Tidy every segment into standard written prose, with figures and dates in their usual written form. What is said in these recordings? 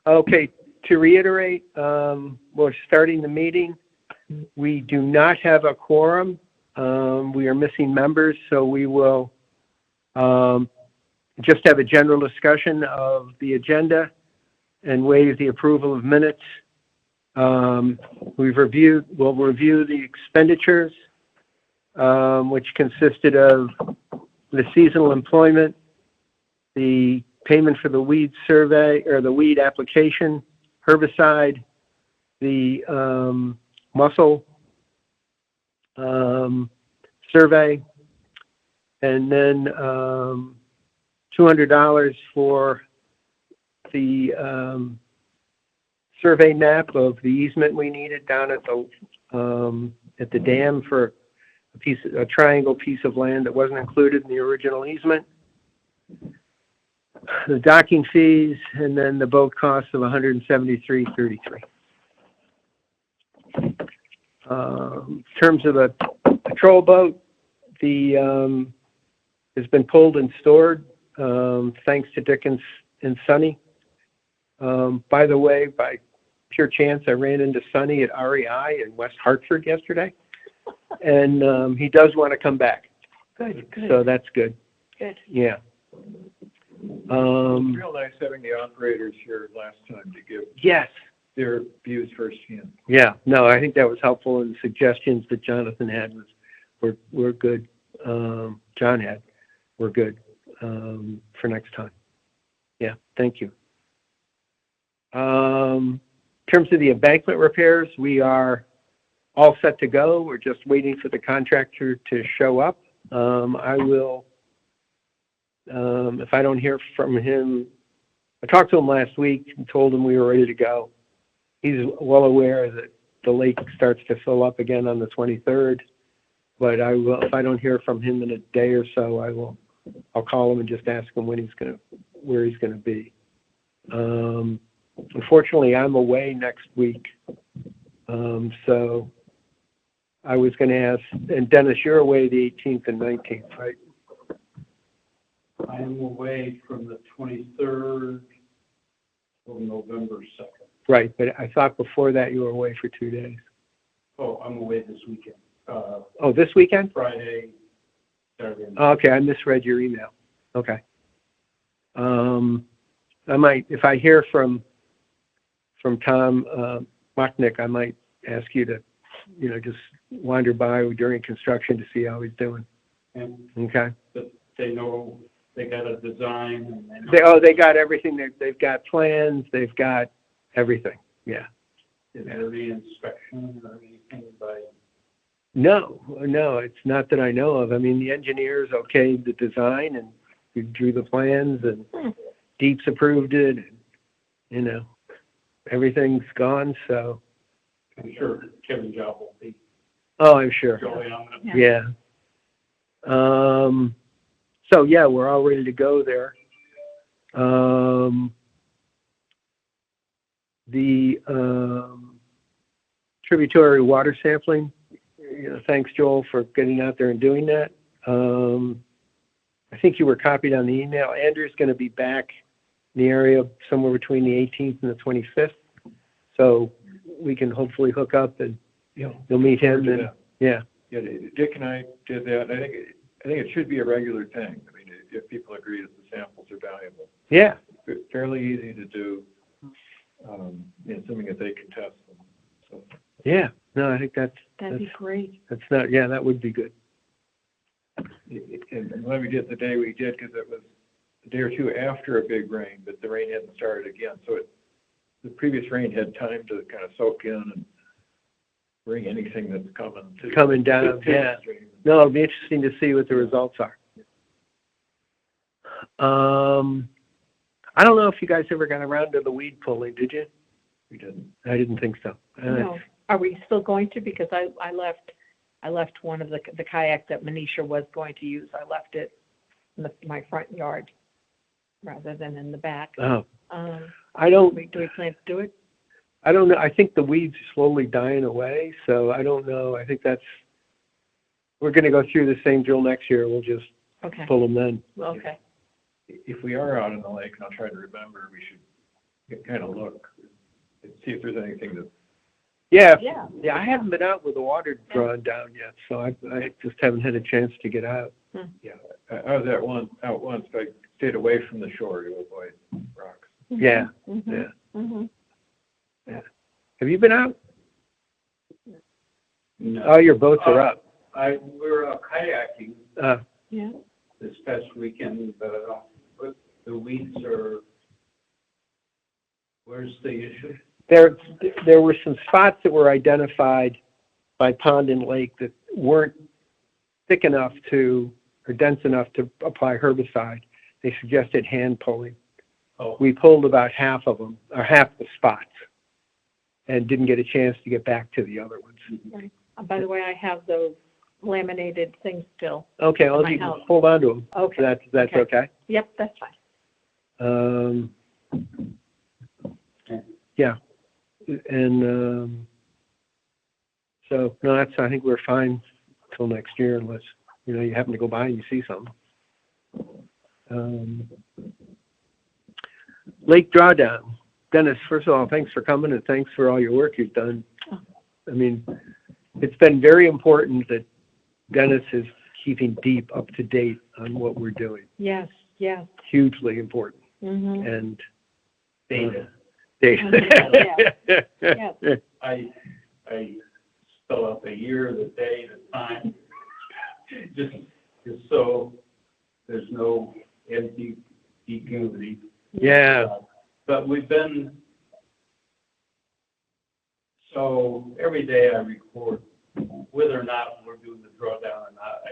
Okay, to reiterate, we're starting the meeting. We do not have a quorum. We are missing members, so we will just have a general discussion of the agenda and waive the approval of minutes. We'll review the expenditures, which consisted of the seasonal employment, the payment for the weed survey or the weed application, herbicide, the mussel survey, and then $200 for the survey map of the easement we needed down at the dam for a triangle piece of land that wasn't included in the original easement. The docking fees, and then the boat cost of $173.33. In terms of a patrol boat, has been pulled and stored, thanks to Dick and Sonny. By the way, by pure chance, I ran into Sonny at REI in West Hartford yesterday, and he does want to come back. Good. So that's good. Good. Yeah. Real nice having the operators here last time to give Yes. their views firsthand. Yeah. No, I think that was helpful, and the suggestions that Jonathan had were good. John had were good for next time. Yeah. Thank you. In terms of the embankment repairs, we are all set to go. We're just waiting for the contractor to show up. I will. If I don't hear from him, I talked to him last week and told him we were ready to go. He's well aware that the lake starts to fill up again on the 23rd, but I will, if I don't hear from him in a day or so, I'll call him and just ask him where he's going to be. Unfortunately, I'm away next week. So I was going to ask, and Dennis, you're away the 18th and 19th, right? I am away from the 23rd till November 2nd. Right, but I thought before that you were away for 2 days. Oh, I'm away this weekend. Oh, this weekend? Friday, Saturday. Okay, I misread your email. Okay. I might, if I hear from Tom Mochnick, I might ask you to, just wander by during construction to see how he's doing. And Okay. they know they got a design. And they know They got everything. They've got plans. They've got everything. Yeah. is there any inspection or anything by? No, it's not that I know of. I mean, the engineers okayed the design, and we drew the plans, and Deeps approved it, and, everything's gone, so. I'm sure Kevin Job will be Oh, I'm sure. going on it. Yeah. So, yeah, we're all ready to go there. The tributary water sampling, thanks, Joel, for getting out there and doing that. I think you were copied on the email. Andrew's going to be back in the area somewhere between the 18th and the 25th. So we can hopefully hook up and you'll meet him. And, yeah. Yeah, Dick and I did that. I think it should be a regular thing. I mean, if people agree that the samples are valuable. Yeah. It's fairly easy to do, assuming that they can test them. So. Yeah. No, I think That'd be great. that would be good. And when we did the day we did, because it was a day or two after a big rain, but the rain hadn't started again. So the previous rain had time to kind of soak in and bring anything that's coming down. to Yeah. the stream. No, it'll be interesting to see what the results are. I don't know if you guys ever got around to the weed pulling, did you? We didn't. I didn't think so. No. Are we still going to? Because I left one of the kayak that Manisha was going to use. I left it in my front yard rather than in the back. Oh. Do we plan to do it? I don't know. I think the weeds are slowly dying away, so I don't know. I think we're going to go through the same drill next year. We'll just pull them then. Okay. If we are out in the lake, and I'll try to remember, we should kind of look and see if there's anything that, Yeah, Yeah. yeah, I haven't been out with the water drawn down yet, so I just haven't had a chance to get out. I was out once, but I stayed away from the shore to avoid rocks. Yeah, Mhm. yeah. Mhm. Have you been out? No. Oh, your boats are up. We were out kayaking Yeah. this past weekend, but the weeds are, where's the issue? There were some spots that were identified by Pond and Lake that weren't thick enough or dense enough to apply herbicide. They suggested hand pulling. Oh, We pulled about half of them, or half the spots, and didn't get a chance to get back to the other ones. By the way, I have those laminated things still. Okay, well, My you can house. hold on to them. Okay. That's okay. Yep, that's fine. Yeah, and so no, I think we're fine till next year unless you happen to go by and you see something. Lake Drawdown. Dennis, first of all, thanks for coming and thanks for all your work you've done. I mean, it's been very important that Dennis is keeping deep up to date on what we're doing. Yes, yes. Hugely important. Mhm. And data. Yes. I spell out the year, the day, the time, just so there's no ambiguity. Yeah. But we've been, so every day I record whether or not we're doing the drawdown or not.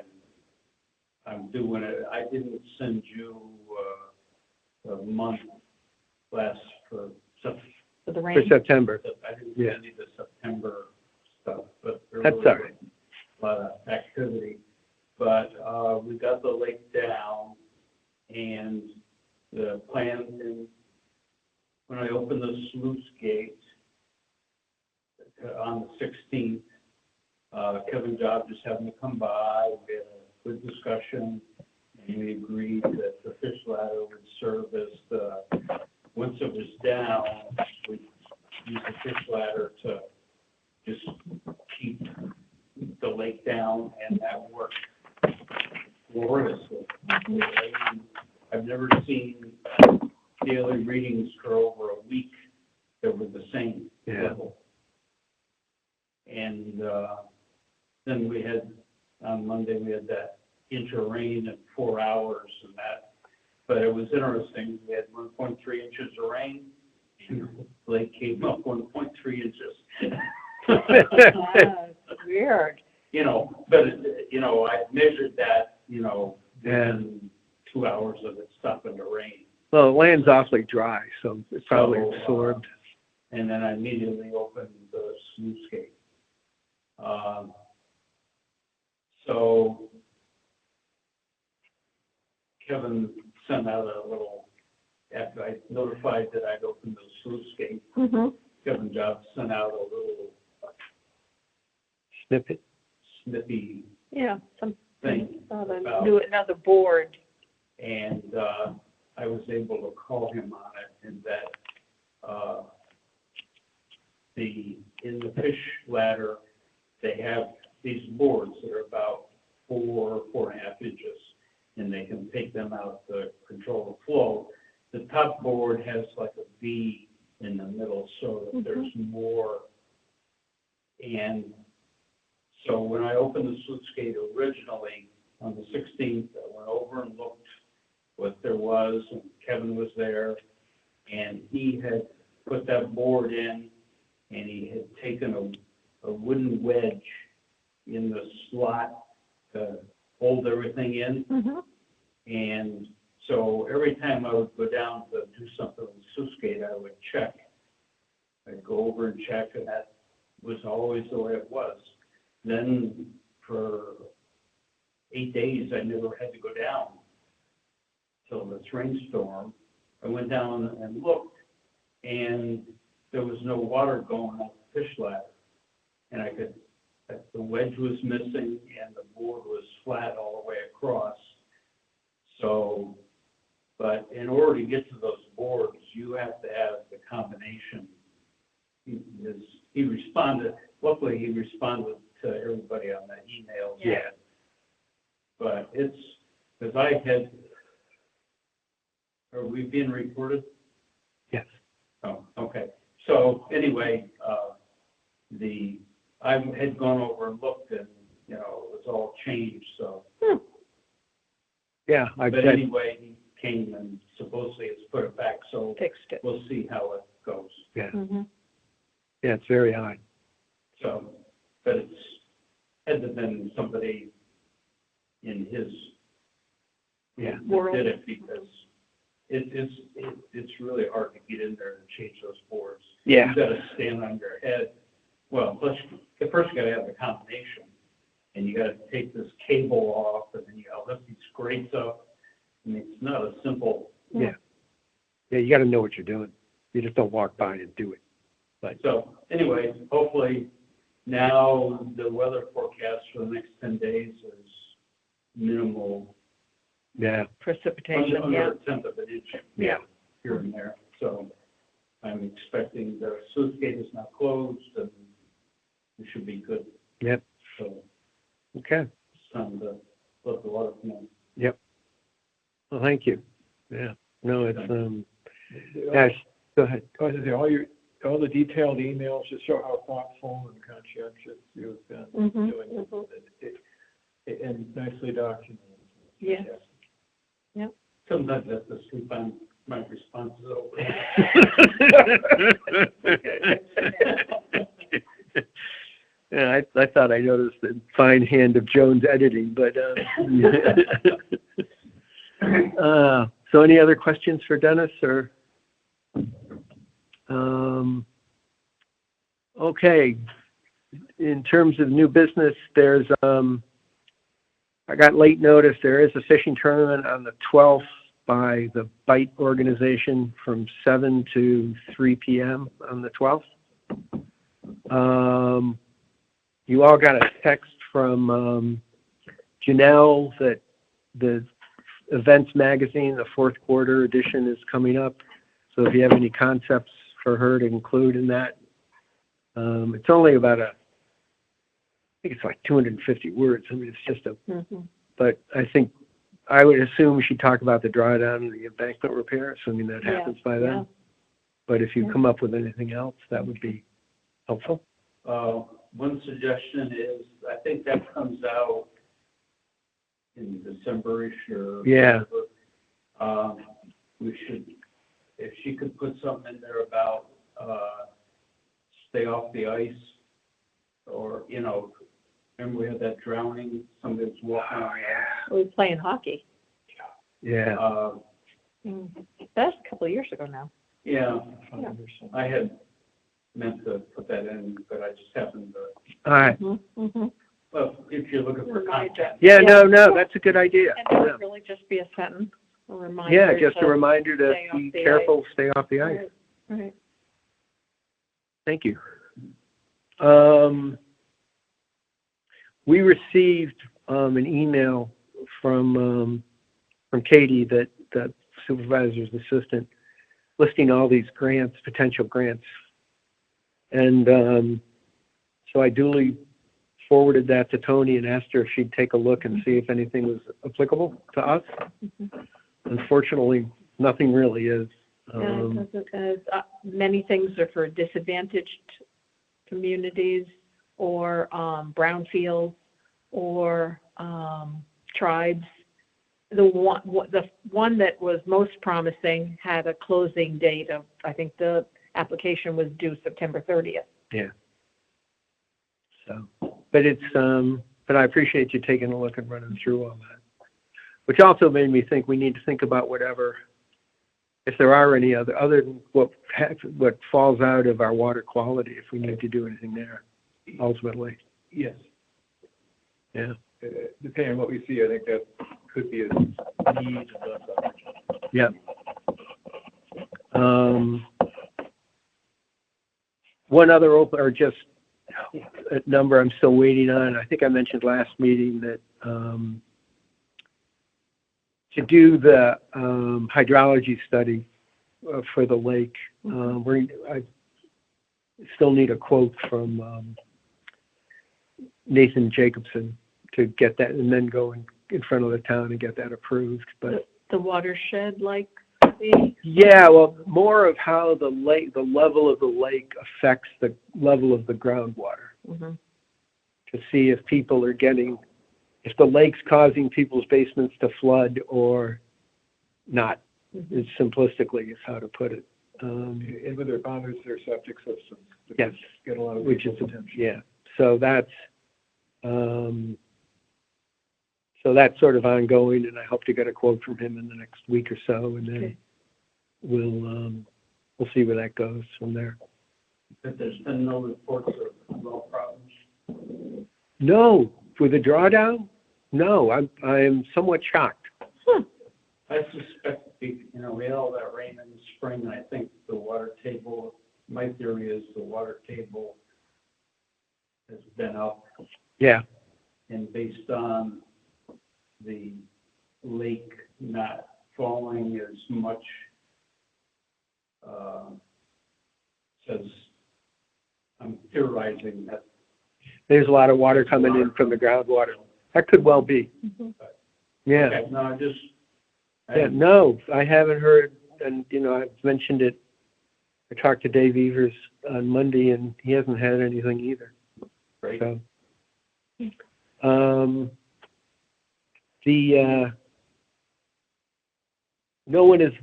I'm doing it. I didn't send you a month for For the For rain. September. I didn't Yeah. send you the September stuff, but there That's was all right. a lot of activity. But we got the lake down, and the plan, and when I opened the sluice gate on the 16th, Kevin Job just having to come by. We had a good discussion, and we agreed that the fish ladder would serve as once it was down, we'd use the fish ladder to just keep the lake down, and that worked gloriously. I've never seen daily readings for over a week that were the same level. And then we had, on Monday, we had that inch of rain in 4 hours and that. But it was interesting. We had 1.3 inches of rain, and the lake came up 1.3 inches. Weird. But I measured that, within 2 hours of it stopping to rain. Well, the land's awfully dry, so it's probably So, absorbed. And then I immediately opened the sluice gate. So Kevin sent out a little, after I notified that I'd opened the sluice gate, Mhm. Kevin Job sent out a little Snippet. snippy Yeah, some, thing. do another board. And I was able to call him on it, and that in the fish ladder, they have these boards that are about 4.5 inches, and they can take them out to control the flow. The top board has like a V in the middle, so that there's more. And so when I opened the sluice gate originally on the 16th, I went over and looked what there was, and Kevin was there, and he had put that board in, and he had taken a wooden wedge in the slot to hold everything in. Mhm. And so every time I would go down to do something with the sluice gate, I would check. I'd go over and check, and that was always the way it was. Then for 8 days, I never had to go down till this rainstorm. I went down and looked, and there was no water going up the fish ladder. And the wedge was missing, and the board was flat all the way across. So But in order to get to those boards, you have to have the combination. He responded, luckily he responded to everybody on that email. Yeah. But it's, because are we being recorded? Yes. Oh, okay. So anyway, I had gone over and looked and, it was all changed, so. Yeah, I But bet. anyway, he came and supposedly has put it back, so Fixed it. we'll see how it goes. Yeah, Mhm. yeah, it's very odd. So, but it's, had to been somebody in his. Yeah. that World. did it, because it's really hard to get in there and change those boards. Yeah, You gotta stand on your head. Well, first you gotta have the combination, and you gotta take this cable off, and then you gotta lift these grates up. I mean, it's not a simple, yeah, you got to know what you're doing. You just don't walk by and do it. so anyway, hopefully now the weather forecast for the next 10 days is minimal, Yeah, Precipitation, under yeah. a tenth of an inch yeah, here and there. So I'm expecting the sluice gate is now closed, and it should be good. Yep. So okay. it's time to let the water come in. Well, thank you. Yeah, no, it's, Ash, go ahead. I was gonna say, all the detailed emails just show how thoughtful and conscientious you've been Mhm, doing mhm. it, and nicely documented. Yeah. Sometimes I have to sleep on my responses over. Yeah, I thought I noticed the fine hand of Jones editing, but, so any other questions for Dennis, or? Okay, in terms of new business, there's, I got late notice, there is a fishing tournament on the 12th by the Bite organization from 7 to 3 p.m. on the 12th. You all got a text from Janelle that the Events Magazine, the fourth quarter edition, is coming up. So if you have any concepts for her to include in that, it's only about I think it's like 250 words. I mean, it's just Mhm. but I think, I would assume she'd talk about the drawdown and the embankment repair, assuming that Yeah, happens by then. yeah. But if you Yeah. come up with anything else, that would be helpful. One suggestion is, I think that comes out in December-ish or. Yeah. whatever. We should, if she could put something in there about, stay off the ice, or, remember we had that drowning, somebody was walking on the ice. We were playing hockey. Yeah. That's a couple of years ago now. Yeah, Yeah. I had meant to put that in, but I just happened to, All right. Mhm. well, if you're looking for content. Yeah, no, that's a good idea. And that Yeah. would really just be a sentence, a reminder. Yeah, just a to- reminder to stay off be the careful, stay off the ice. Right, right. Thank you. We received an email from Katie, that supervisor's assistant, listing all these grants, potential grants. And so I duly forwarded that to Tony and asked her if she'd take a look and see if anything was applicable to us. Unfortunately, nothing really is. Yeah, it doesn't, many things are for disadvantaged communities, or brownfields, or tribes. The one that was most promising had a closing date of, I think the application was due September 30th. Yeah. So, but it's, but I appreciate you taking a look and running through all that. Which also made me think we need to think about whatever, if there are any other than what falls out of our water quality, if we need to do anything there, ultimately. Yes. Yeah. Depending on what we see, I think that could be a need. Yeah. One other or just a number I'm still waiting on. I think I mentioned last meeting that to do the hydrology study for the lake. I still need a quote from Nathan Jacobson to get that, and then go in front of the town and get that approved. But The watershed, like, yeah, well, more of how the level of the lake affects the level of the groundwater, Mhm. to see if people are if the lake's causing people's basements to flood or not. Mhm. It's simplistically is how to put it. And whether it bothers their septic systems. Yes. Get a lot of Which is, people's attention. yeah, so that's sort of ongoing, and I hope to get a quote from him in the next week or so, and then Okay. we'll see where that goes from there. But there's been no reports of well problems. No, for the drawdown, no, I'm somewhat shocked. I suspect, we had all that rain in the spring, and I think the water table, my theory is the water table has been up, Yeah, and based on the lake not falling as much, says, I'm theorizing that. there's a lot of water coming in from the groundwater. That could well be. Mhm. Yeah. Okay, no, I just. Yeah, no, I haven't heard, and, I've mentioned it. I talked to Dave Evers on Monday, and he hasn't had anything either, Right. so. No one is,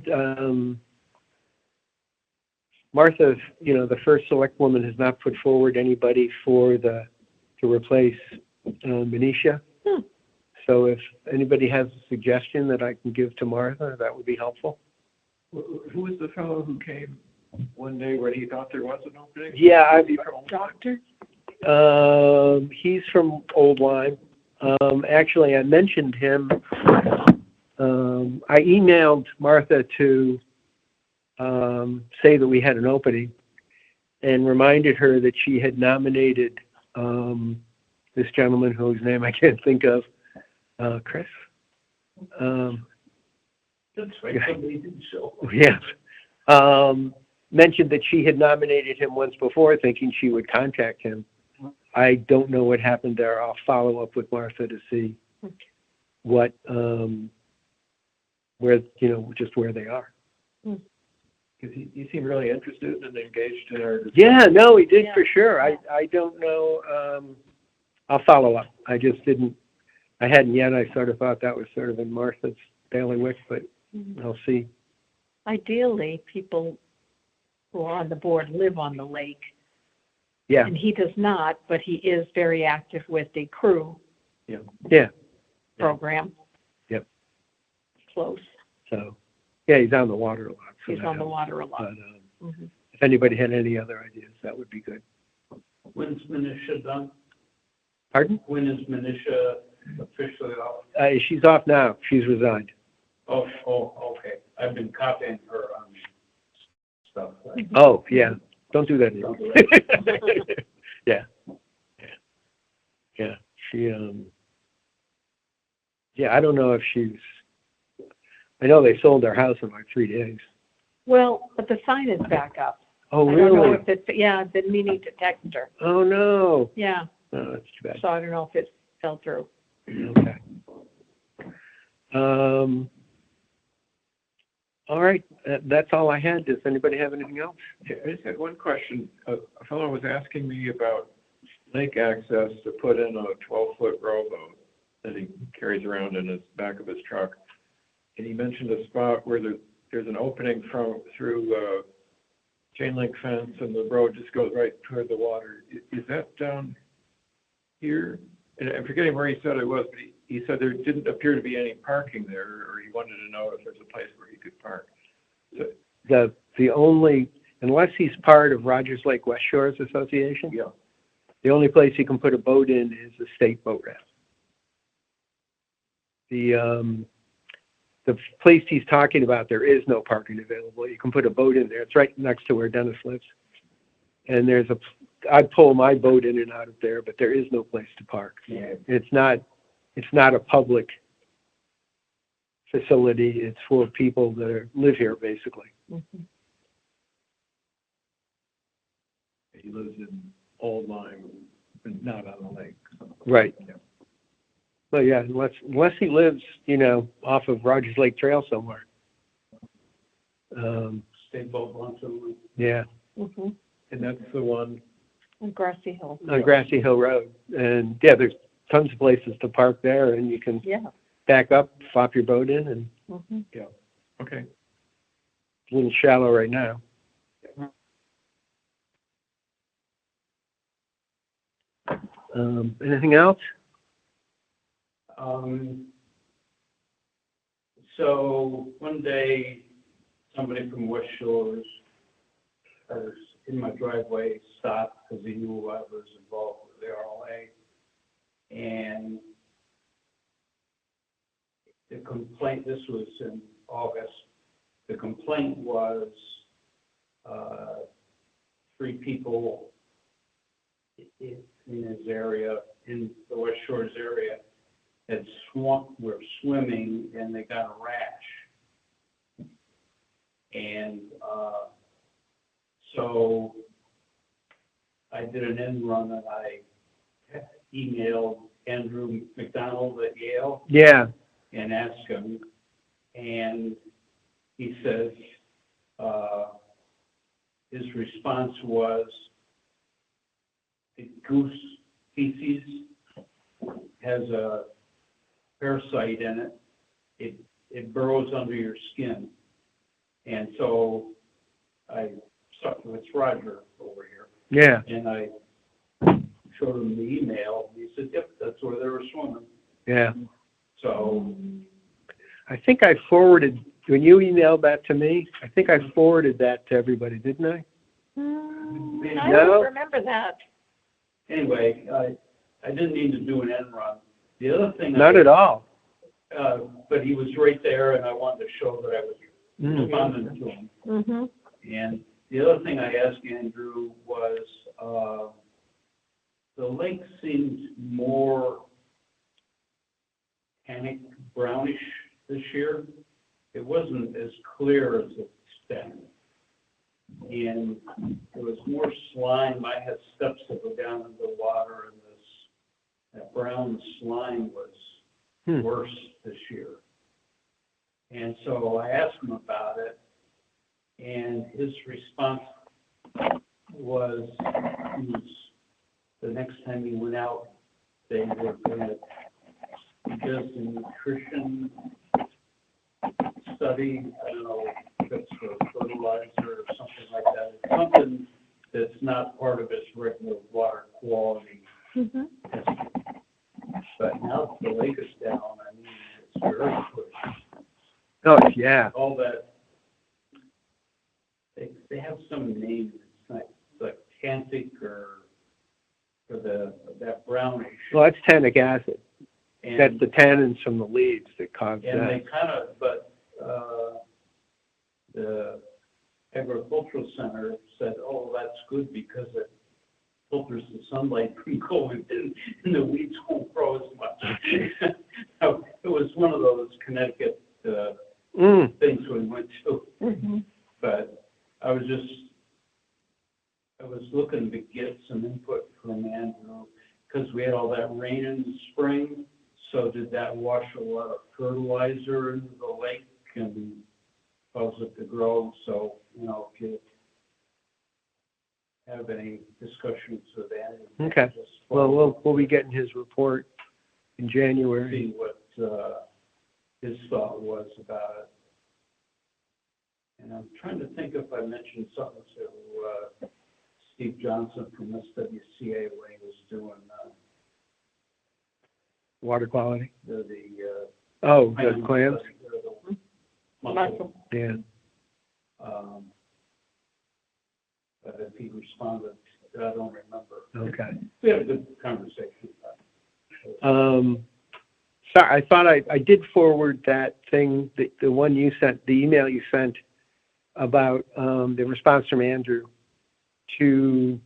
Martha, the first select woman has not put forward anybody to replace Benicia. Hmm. So if anybody has a suggestion that I can give to Martha, that would be helpful. Who was the fellow who came one day when he thought there was an opening? Yeah, Was he from Old Lyme? Doctor? he's from Old Lyme. Actually, I mentioned him. I emailed Martha to say that we had an opening and reminded her that she had nominated this gentleman whose name I can't think of, Chris. That's right, somebody did show. Yes. Mentioned that she had nominated him once before, thinking she would contact him. I don't know what happened there. I'll follow up with Martha to see what, where they are. Because he seemed really interested and engaged in our discussion. Yeah, no, he did Yeah. for sure. I don't know. I'll follow up. I just I hadn't yet. I sort of thought that was sort of in Martha's bailiwick, but I'll see. Ideally, people who are on the board live on the lake. Yeah, And he does not, but he is very active with the crew yeah. program. Yep. Close. So, yeah, he's on the water a lot. So He's that on the helps. water a lot. But Mhm. if anybody had any other ideas, that would be good. When's Manisha done? Pardon? When is Manisha officially off? She's off now. She's resigned. Oh, okay. I've been copying her on stuff. Oh, yeah. Don't do that anymore. Yeah. Yeah. She, yeah, I don't know if I know they sold their house in like 3 days. Well, but the sign is back up. Oh, I don't know really? if it's, yeah, I've been meaning to text her. Oh, no. Yeah, Oh, that's too bad. so I don't know if it fell through. Okay. All right. That's all I had. Does anybody have anything else? Yeah, I just had one question. A fellow was asking me about lake access to put in a 12-foot rowboat that he carries around in his back of his truck. And he mentioned a spot where there's an opening through chain link fence, and the road just goes right toward the water. Is that down here? And I'm forgetting where he said it was, but he said there didn't appear to be any parking there, or he wanted to know if there's a place where he could park. So, The only, unless he's part of Rogers Lake West Shores Association, yeah. the only place you can put a boat in is the state boat ramp. The place he's talking about, there is no parking available. You can put a boat in there. It's right next to where Dennis lives. And I pull my boat in and out of there, but there is no place to park. Yeah. It's not a public facility. It's for people that live here, basically. Mhm. He lives in Old Lyme, but not on the lake. Right. Yeah. But yeah, unless he lives, off of Rogers Lake Trail somewhere. State boat once a week. Yeah, Mhm. And that's the one, And Grassy Hill. on Grassy Hill Road. And yeah, there's tons of places to park there, and you can Yeah. back up, flop your boat in, and Mhm. okay. it's a little shallow right now. Anything else? So one day, somebody from West Shores was in my driveway, stopped because he knew I was involved with the RLA. And the complaint, this was in August, the complaint was, 3 people in his area, in the West Shores area, were swimming and they got a rash. And so I did an end run and I emailed Andrew McDonald at Yale Yeah, and asked him, and he says, his response was, the goose feces has a parasite in it. It burrows under your skin. And so it's Roger over here, yeah, and I showed him the email. He said, yep, that's where they were swimming. yeah. So, I think I forwarded, when you emailed that to me, I think I forwarded that to everybody, didn't I? I No? don't remember that. anyway, I didn't need to do an end run. The other thing. Not at all. But he was right there, and I wanted to show that I was Mm. responding to him. Mm-hmm. And the other thing I asked Andrew was, the lake seemed more tannic brownish this year. It wasn't as clear as it's been. And there was more slime. I had steps that go down into the water, and that brown slime was worse this year. And so I asked him about it, and his response was the next time he went out, they were going to, he does a nutrition study, I don't know if it's for fertilizer or something like that. It's something that's not part of his regular water quality Mm-hmm. testing. But now that the lake is down, I mean, it's very clear. Oh, yeah. All that, they have some name, it's like tannic or that brownish. Well, that's tannic acid. That's And, the tannins from the leaves that cause and they that. kind of, but, the agricultural center said, oh, that's good because it filters the sunlight from going in and the weeds won't grow as much. So it was one of those Connecticut, things we went to. Mm-hmm. But I was looking to get some input from Andrew, because we had all that rain in the spring. So did that wash a lot of fertilizer into the lake and cause it to grow? So, if you have any discussions with Andrew. Okay. just Well, we'll be getting his report in January. see what his thought was about it. And I'm trying to think if I mentioned something to Steve Johnson from SWCA when he was doing Water quality. the Oh, the clams? the mussel. Yeah. But if he responded, I don't remember. Okay. We had a good conversation about it. Sorry, I thought I did forward that thing, the one you sent, the email you sent about the response from Andrew to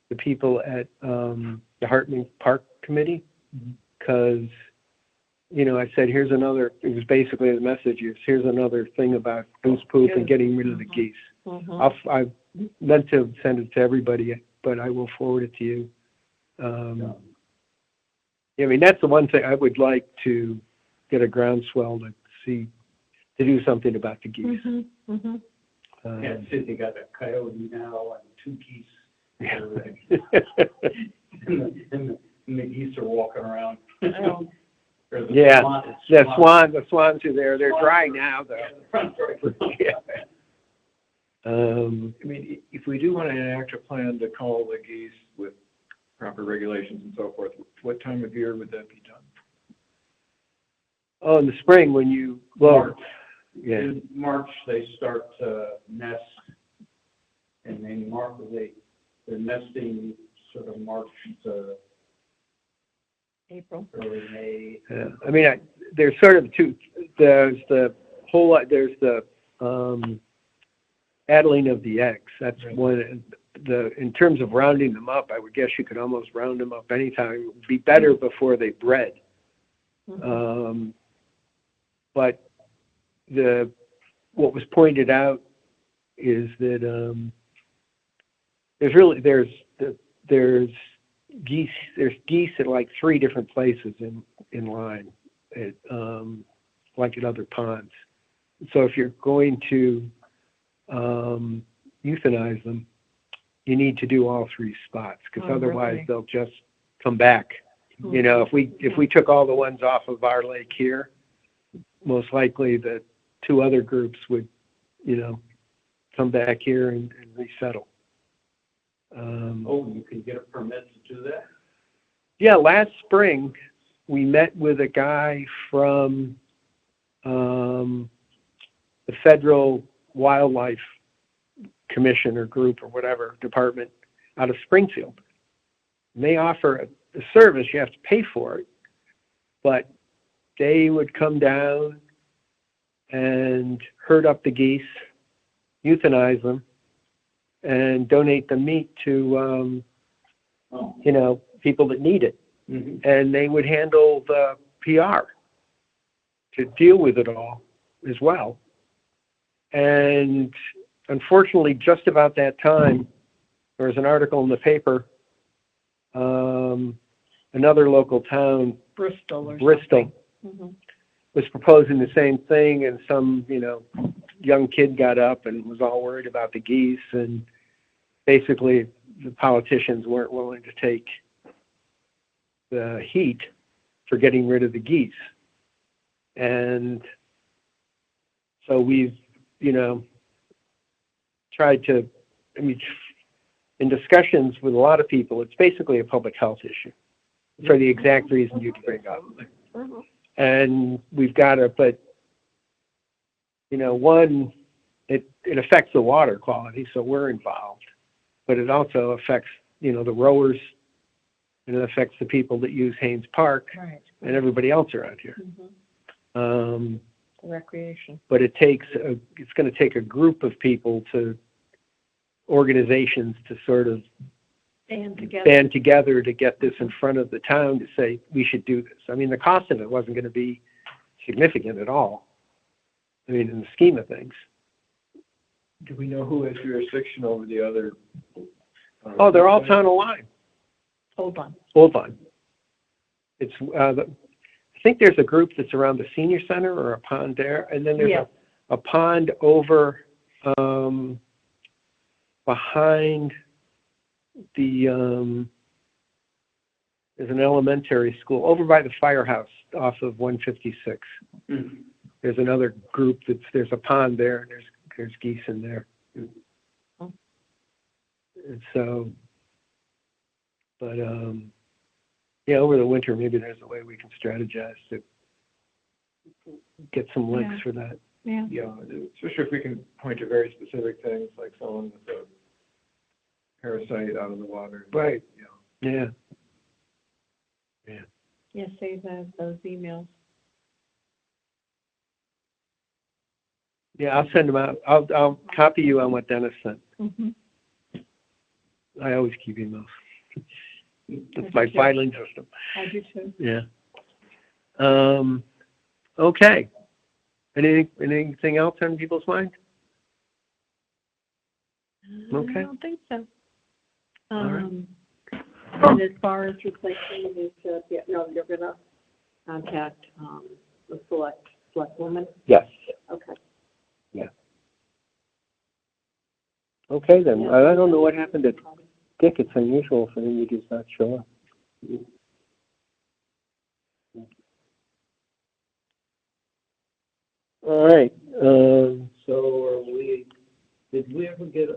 the people at the Hartman Park Committee, because you know, I said, here's another, it was basically the message is, here's another thing about goose poop and getting rid of the geese. Mhm. I meant to send it to everybody, but I will forward it to you. I mean, that's the one thing I would like to get a groundswell to see, to do something about the geese. Mhm. Mhm. Yeah, Sydney got a coyote now and 2 geese. And the geese are walking around. Oh. There's a Yeah, swan- the swans are there. They're dry now, Yeah, though. the front's right. Yeah. I mean, if we do want to enact a plan to cull the geese with proper regulations and so forth, what time of year would that be done? Oh, in the spring when you, well, March. yeah, In March, they start to nest, and then they're nesting sort of March to April. early May. yeah. I mean, there's sort of two, there's the whole lot, there's the, addling of the eggs. That's Right. one, in terms of rounding them up, I would guess you could almost round them up anytime. It would be better before they bred. Mhm. But what was pointed out is that there's geese at like 3 different places in line, at, like at other ponds. So if you're going to euthanize them, you need to do all 3 spots, because Oh, otherwise really? they'll just come back. You know, if we took all the ones off of our lake here, most likely the 2 other groups would, you know, come back here and resettle. Oh, you can get a permit to do that? Yeah, last spring, we met with a guy from the Federal Wildlife Commission or group or whatever department out of Springfield. And they offer a service, you have to pay for it, but they would come down and herd up the geese, euthanize them, and donate the meat to, Oh. you know, people that need it. Mhm. And they would handle the PR to deal with it all as well. And unfortunately, just about that time, there was an article in the paper, another local town, Bristol or Bristol, something. Mhm. was proposing the same thing, and some, you know, young kid got up and was all worried about the geese, and basically the politicians weren't willing to take the heat for getting rid of the geese. And so we've, you know, tried to, I mean, in discussions with a lot of people, it's basically a public health issue for the exact reason you bring up. Mhm. And we've got to, but, you know, one, it affects the water quality, so we're involved, but it also affects, you know, the rowers, and it affects the people that use Haynes Park Right. and everybody else around here. Mhm. Recreation. But it's going to take a group of people organizations to sort of And together. band together to get this in front of the town to say, we should do this. I mean, the cost of it wasn't going to be significant at all. I mean, in the scheme of things. Do we know who has jurisdiction over the other? Oh, they're all town aligned. Hold on. Hold on. It's, I think there's a group that's around the senior center or a pond there, and then there's Yeah. a pond over behind the there's an elementary school over by the firehouse off of 156. Mhm. There's another group there's a pond there, and there's geese in there. Oh. And so, but yeah, over the winter maybe there's a way we can strategize to get some links Yeah. for that. Yeah. Yeah, especially if we can point to very specific things, like someone with a parasite out of the water. Right. Yeah. Yeah. Yes, save those emails. Yeah, I'll send them out. I'll copy you on what Dennis sent. Mhm. I always keep emails. That's That's my cute. filing system. I do too. Yeah. Okay. Anything else on people's mind? Okay. I don't think so. All right. And as far as replacing these, you're gonna contact, the select woman? Yes. Okay. Okay, then. I don't know what happened to Dick. It's unusual for him to just not show up. All right. So did we ever get